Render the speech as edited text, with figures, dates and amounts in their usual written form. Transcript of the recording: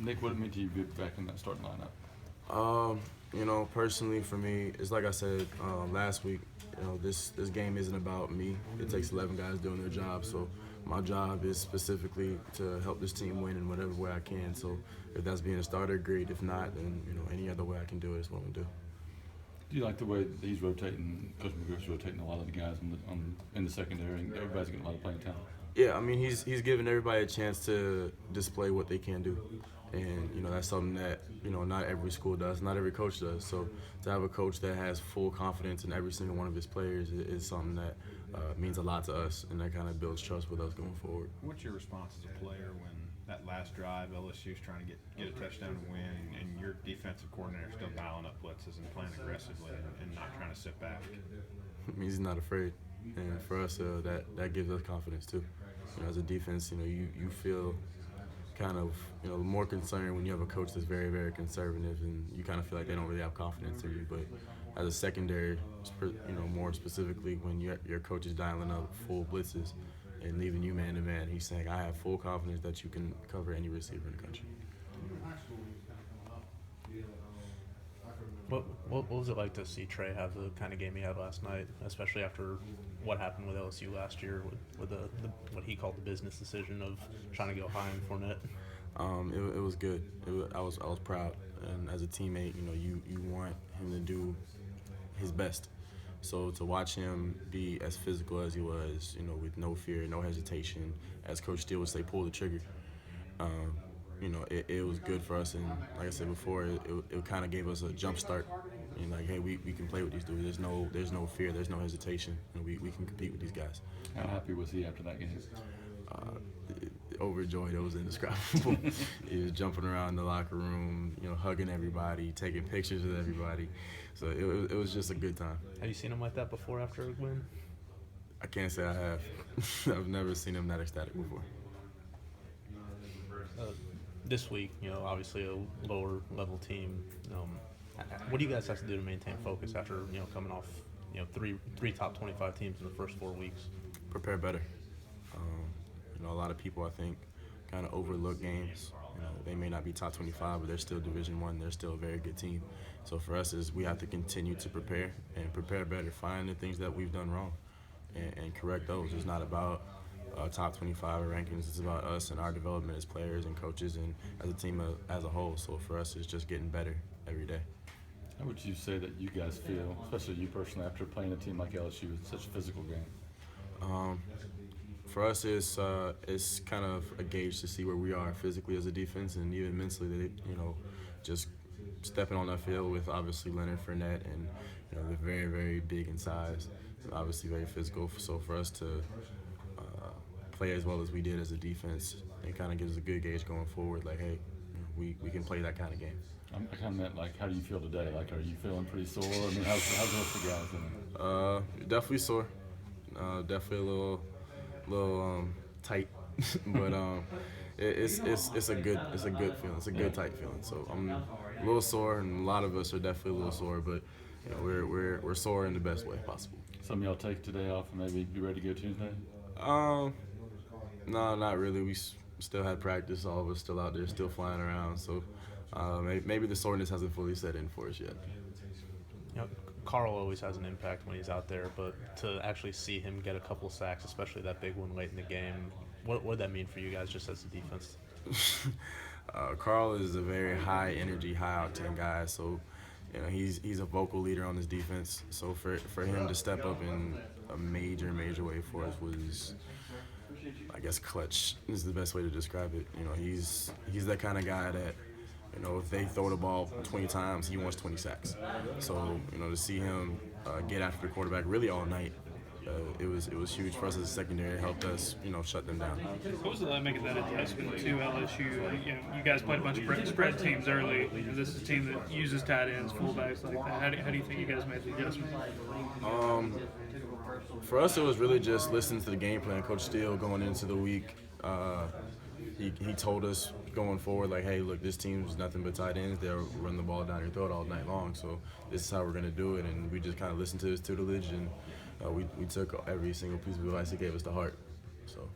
Nick, what did it mean to you to be back in that starting lineup? Personally for me, it's like I said last week. This game isn't about me. It takes 11 guys doing their job. So my job is specifically to help this team win in whatever way I can. So if that's being a starter, great. If not, then any other way I can do it is what I'm gonna do. Do you like the way that he's rotating, Coach McGriff's rotating a lot of the guys in the secondary, and everybody's getting a lot of playing time? Yeah, I mean he's giving everybody a chance to display what they can do, and that's something that not every school does, not every coach does. So to have a coach that has full confidence in every single one of his players is something that means a lot to us, and that kind of builds trust with us going forward. What's your response as a player when that last drive LSU's trying to get a touchdown to win, and your defensive coordinator still dialing up blitzes and playing aggressively and not trying to sit back? It means he's not afraid, and for us that gives us confidence too. As a defense, you feel kind of more concerned when you have a coach that's very, very conservative, and you kind of feel like they don't really have confidence in you. But as a secondary, more specifically when your coach is dialing up full blitzes and leaving you man to man, he's saying, I have full confidence that you can cover any receiver in the country. What was it like to see Trey have the kind of game he had last night, especially after what happened with LSU last year with the what he called the business decision of trying to go high in Fournette? It was good. I was proud, and as a teammate, you want him to do his best. So to watch him be as physical as he was, with no fear, no hesitation, as Coach Steele would say, pull the trigger. It was good for us, and like I said before, it kind of gave us a jump start. Like, hey, we can play with these dudes. There's no fear, there's no hesitation, and we can compete with these guys. How happy was he after that game? Overjoyed. It was indescribable. He was jumping around the locker room, hugging everybody, taking pictures with everybody. So it was just a good time. Have you seen him like that before after a win? I can't say I have. I've never seen him that ecstatic before. This week, obviously a lower level team. What do you guys have to do to maintain focus after coming off three top 25 teams in the first 4 weeks? Prepare better. A lot of people, I think, kind of overlook games. They may not be top 25, but they're still Division I. They're still a very good team. So for us, we have to continue to prepare and prepare better. Find the things that we've done wrong and correct those. It's not about top 25 rankings. It's about us and our development as players and coaches and as a team as a whole. So for us, it's just getting better every day. How would you say that you guys feel, especially you personally, after playing a team like LSU, it's such a physical game? For us, it's kind of a gauge to see where we are physically as a defense and even mentally. Just stepping on that field with obviously Leonard Fournette, and they're very, very big in size, obviously very physical. So for us to play as well as we did as a defense, it kind of gives us a good gauge going forward. Like, hey, we can play that kind of game. I kind of meant, like, how do you feel today? Like, are you feeling pretty sore? I mean, how's the rest of the guys doing? Definitely sore. Definitely a little tight, but it's a good feeling. It's a good tight feeling. So I'm a little sore, and a lot of us are definitely a little sore, but we're sore in the best way possible. Some of y'all take today off and maybe be ready to go Tuesday? No, not really. We still had practice. All of us still out there, still flying around. So maybe the soreness hasn't fully set in for us yet. Carl always has an impact when he's out there, but to actually see him get a couple sacks, especially that big one late in the game, what would that mean for you guys just as a defense? Carl is a very high energy, high octane guy. So he's a vocal leader on this defense. So for him to step up in a major way for us was, I guess, clutch is the best way to describe it. He's that kind of guy that, if they throw the ball 20 times, he wants 20 sacks. So, to see him get after the quarterback really all night, it was huge for us as a secondary. It helped us, shut them down. What was it like making that adjustment to LSU? You guys played a bunch of spread teams early. This is a team that uses tight ends, fullbacks like that. How do you think you guys made the adjustment? For us, it was really just listening to the game plan. Coach Steele going into the week, he told us going forward, like, hey, look, this team's nothing but tight ends. They'll run the ball down your throat all night long. So this is how we're going to do it. And we just kind of listened to his tutelage, and we took every single piece of advice he gave us to heart. So.